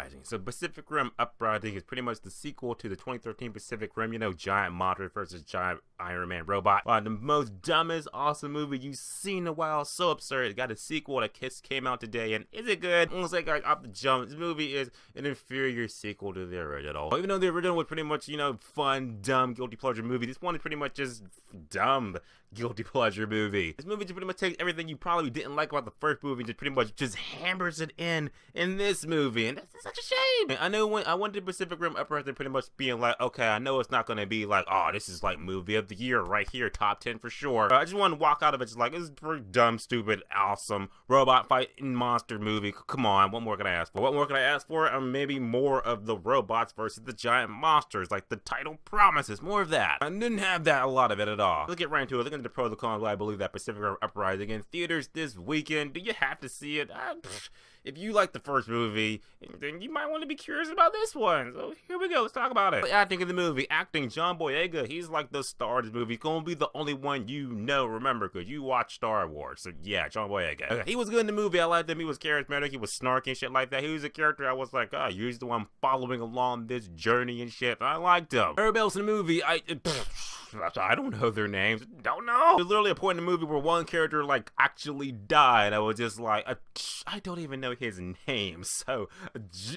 Uprising. So Pacific Rim Uprising is pretty much the sequel to the 2013 Pacific Rim, you know, giant monster versus giant Iron Man robot. The most dumbest, awesome movie you've seen in a while. So absurd. It got a sequel that came out today, and is it good? Almost like off the jump, this movie is an inferior sequel to the original. Even though the original was pretty much, you know, fun, dumb, guilty pleasure movie, this one is pretty much just dumb, guilty pleasure movie. This movie just pretty much takes everything you probably didn't like about the first movie, just pretty much just hammers it in this movie, and that's such a shame. And I know when I went to Pacific Rim Uprising, pretty much being like, okay, I know it's not gonna be like, oh, this is like movie of the year right here, top 10 for sure. But I just want to walk out of it just like, this is pretty dumb, stupid, awesome robot fighting monster movie. Come on, what more can I ask for? What more can I ask for? Maybe more of the robots versus the giant monsters, like the title promises. More of that. I didn't have that, a lot of it at all. Let's get right into it. Look into the pros and cons. Why I believe that Pacific Rim Uprising in theaters this weekend. Do you have to see it? If you like the first movie, then you might want to be curious about this one. So here we go, let's talk about it. The acting in the movie, John Boyega, he's like the star of this movie. He's gonna be the only one you know, remember, because you watch Star Wars. So yeah, John Boyega. Okay, he was good in the movie, I liked him, he was charismatic, he was snarky and shit like that. He was a character I was like, oh, he's the one following along this journey and shit. I liked him. Everybody else in the movie, I don't know their names. Don't know. There's literally a point in the movie where one character like actually died. I was just like, I don't even know his name, so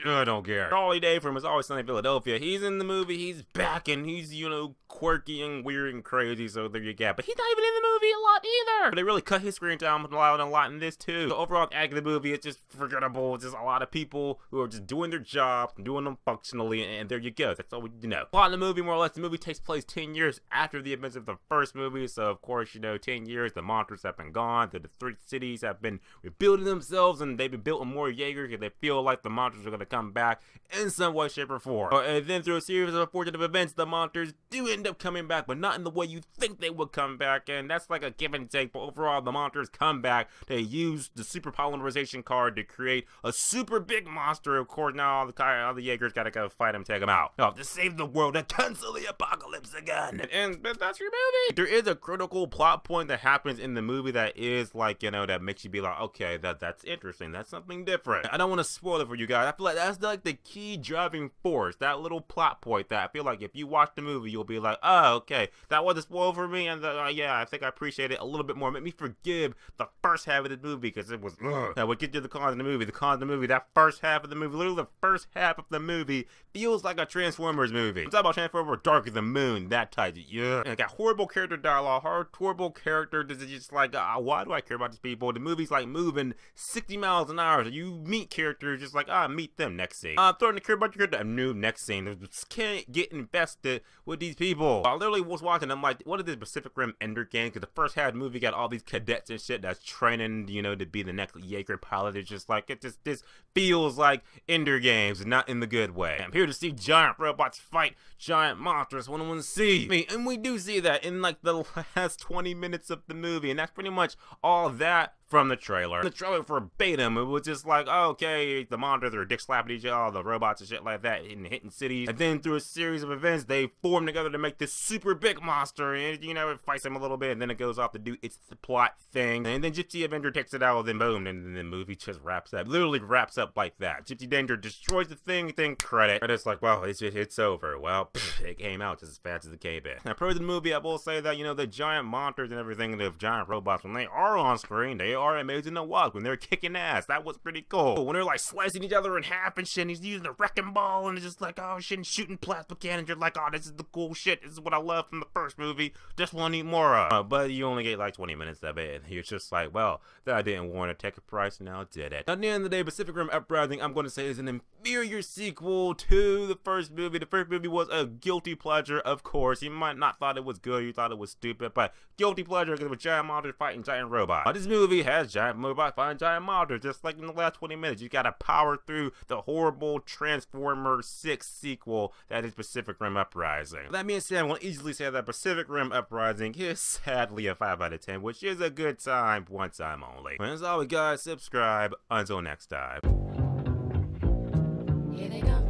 I don't care. Charlie Day from It's Always Sunny in Philadelphia. He's in the movie. He's back, and he's, you know, quirky and weird and crazy. So there you go. But he's not even in the movie a lot either. But they really cut his screen time a lot in this too. The overall act of the movie, it's just forgettable. It's just a lot of people who are just doing their jobs, doing them functionally, and there you go. That's all we know. Plot in the movie, more or less, the movie takes place 10 years after the events of the first movie, so of course, you know, 10 years, the monsters have been gone, the three cities have been rebuilding themselves, and they've been building more Jaeger because they feel like the monsters are going to come back in some way, shape, or form. And then through a series of unfortunate events, the monsters do end up coming back, but not in the way you think they would come back, and that's like a give and take. But overall, the monsters come back. They use the super polymerization card to create a super big monster. Of course, now all the Jaegers gotta go fight him, take him out. Now, to save the world and cancel the apocalypse again. And that's your movie. There is a critical plot point that happens in the movie that is like, you know, that makes you be like, okay, that's interesting. That's something different. I don't want to spoil it for you guys. I feel like that's like the key driving force, that little plot point that I feel like if you watch the movie, you'll be like, oh, okay, that was a spoil for me, and yeah, I think I appreciate it a little bit more. Make me forgive the first half of the movie because it was, Now we'll get to the cons of the movie. The cons of the movie, that first half of the movie, literally the first half of the movie feels like a Transformers movie. I'm talking about Transformers Dark of the Moon, that type. Yeah. And it got horrible character dialogue, horrible character. This is just like, why do I care about these people? The movie's like moving 60 miles an hour. So you meet characters just like, meet them, next scene. Starting to care about your character, new next scene. Just can't get invested with these people. I literally was watching, I'm like, what is this Pacific Rim Ender game? Because the first half of the movie got all these cadets and shit that's training, you know, to be the next Jaeger pilot. It's just like, this feels like Ender games, not in the good way. I'm here to see giant robots fight giant monsters. What I want to see. And we do see that in like the last 20 minutes of the movie, and that's pretty much all that from the trailer. The trailer verbatim, it was just like, oh, okay, the monsters are dick slapping each other, the robots and shit like that, hitting cities. And then through a series of events, they form together to make this super big monster, and you know, it fights them a little bit, and then it goes off to do its plot thing. And then Gypsy Avenger takes it out, and then boom, and then the movie just wraps up. Literally wraps up like that. Gypsy Danger destroys the thing, then credit. And it's like, well, it's over. Well, it came out just as fast as it came in. Now, pros of the movie, I will say that, you know, the giant monsters and everything, the giant robots, when they are on screen, they are amazing to watch. When they're kicking ass, that was pretty cool. When they're like slicing each other in half and shit, and he's using a wrecking ball, and it's just like, oh shit, and shooting plasma cannons, you're like, oh, this is the cool shit. This is what I love from the first movie. Just want to need more of. But you only get like 20 minutes of it, and you're just like, well, that didn't warrant a ticket price, now did it. At the end of the day, Pacific Rim Uprising, I'm going to say, is an inferior sequel to the first movie. The first movie was a guilty pleasure, of course. You might not thought it was good, you thought it was stupid, but guilty pleasure because it was giant monsters fighting giant robots. This movie has giant robots fighting giant monsters, just like in the last 20 minutes. You gotta power through the horrible Transformers 6 sequel that is Pacific Rim Uprising. That being said, I will easily say that Pacific Rim Uprising is sadly a 5 out of 10, which is a good time, one time only. And as always, guys, subscribe. Until next time. Here they come.